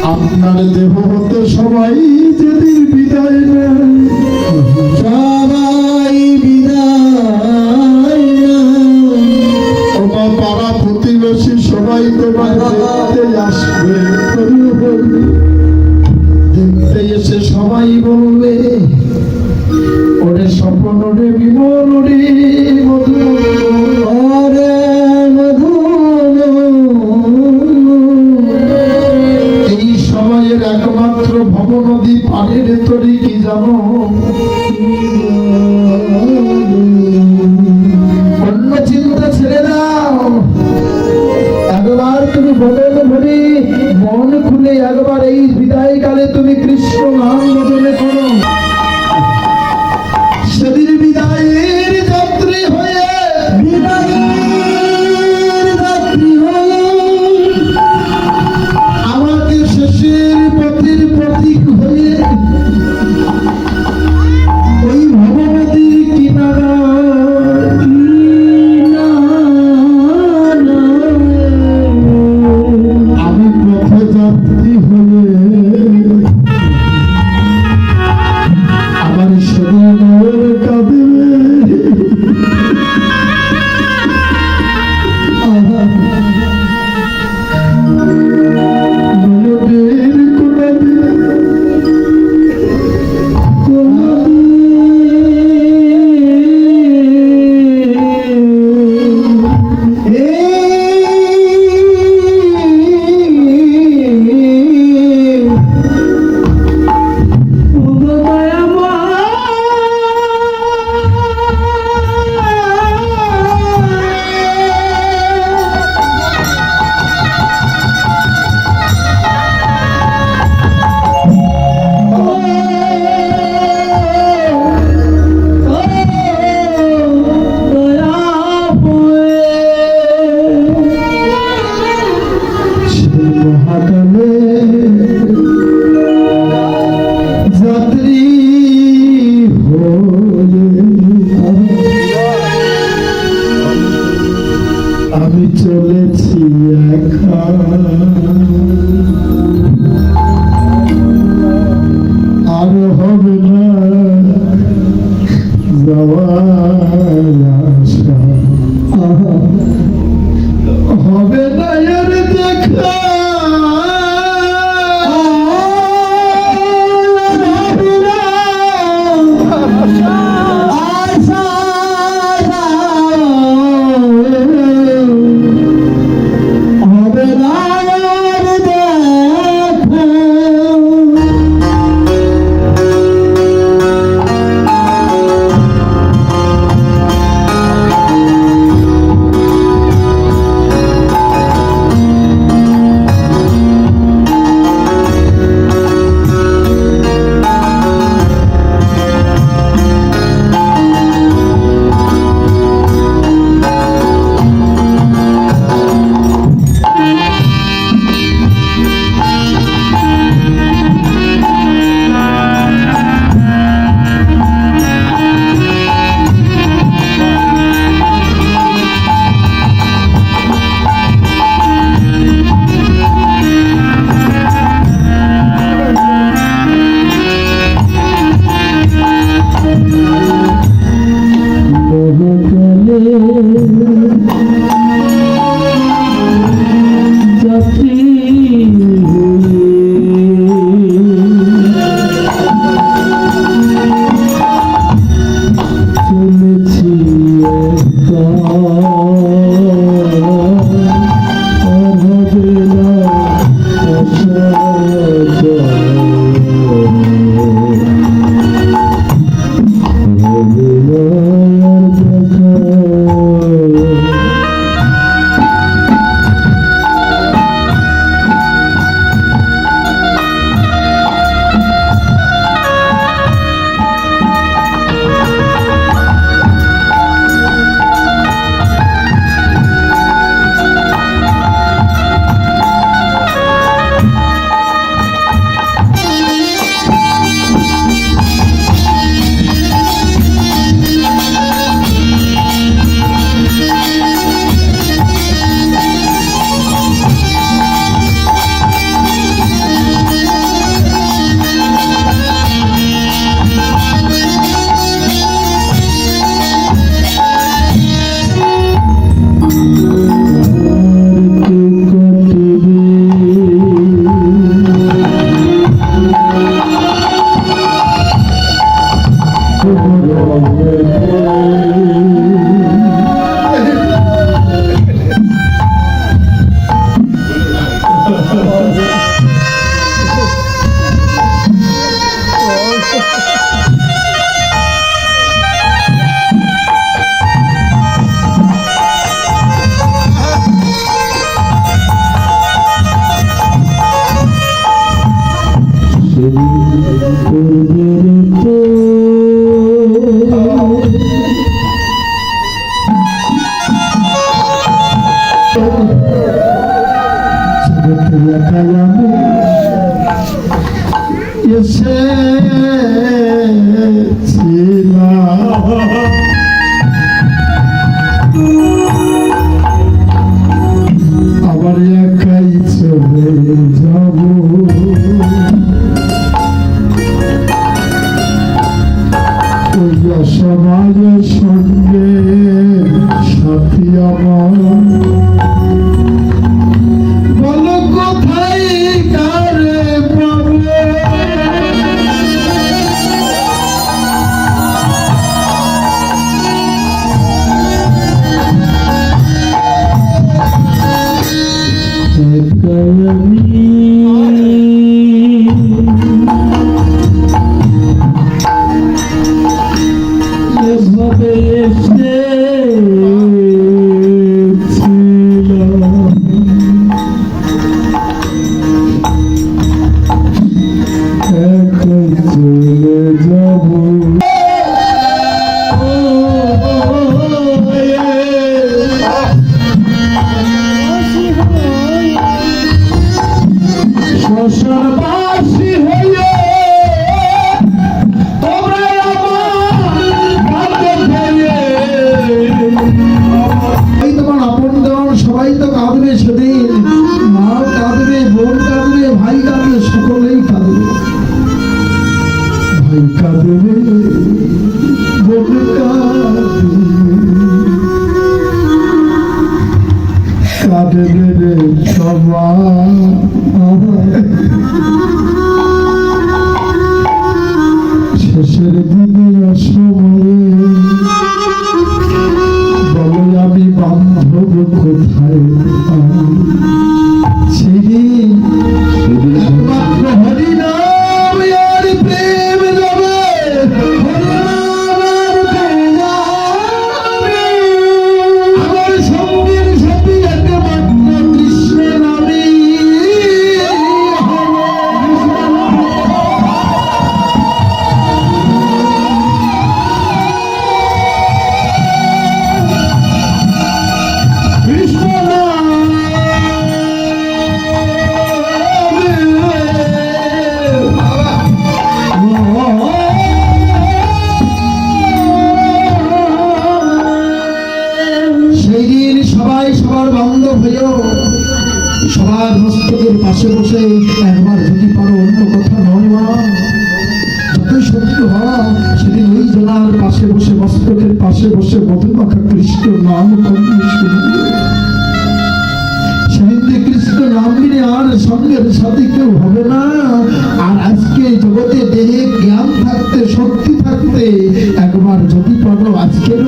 আপনার দেহ হতে সবাই যেদিন বিদায় নেয়, সবাই বিদায় তোমার পাড়া প্রতিবেশী সবাই তোমার দেখতে আসবে, দেখতে এসে সবাই বলবে ওরে স্বপন রে বিমল রে মধু ওরে মধু। এই সময়ের একমাত্র ভব নদী পানির তরি কি জানো? অন্য চিন্তা ছেড়ে দাও, একবার তুমি বদল ভরে মন খুলে একবার এই বিদায় কালে তুমি কৃষ্ণ নাম বদলে করো। সেদিন বিদায়ের যাত্রী হয়ে, বিদায়ের যাত্রী হয়ে আমাকে শেষের পথের প্রতীক হয়ে ওই ভবনদীর কিনারা আমি পথযাত্রী হয়ে আমার শরীর কাঁদবে। মনের কোণাতে মহাকালে যাত্রী হয়ে আমি চলেছি একা, আর হবে না যাওয়ার আশা, হবে না আর দেখা বসবাসী হইয়া তোমরা আমার এই তোমার আপনজন সবাই তো কাঁদবে সেদিন, মা কাঁদবে, বোন কাঁদবে, ভাই কাঁদবে, সকলেই কাঁদবে। ভাই কাঁদবে, বোন কাঁদবে রে সবাই। শেষের দিনের সময়ে বলো আমি বান্ধব কোথায় পাই? সেদিন একমাত্র হরিনাম আর প্রেম যাবে, হরিনাম আর প্রেম যাবে। আমার সঙ্গের সাথে একমাত্র কৃষ্ণ নামে কৃষ্ণ সেই দিন সবাই সবার বান্ধব হয়েও সবার মস্তকের পাশে বসে একবার যদি পারো, অন্য কথা নয় মা, যতই শত্রু হও সেদিন ওই জনার পাশে বসে, মস্তকের পাশে বসে মধুমাখা কৃষ্ণ নাম করবে শুনবে। সেদিন যে কৃষ্ণ নাম নিয়ে আর সঙ্গের সাথে কেউ হবে না। আর আজকে জগতে দেহে জ্ঞান থাকতে, শক্তি থাকতে একবার যদি পারো, আজকের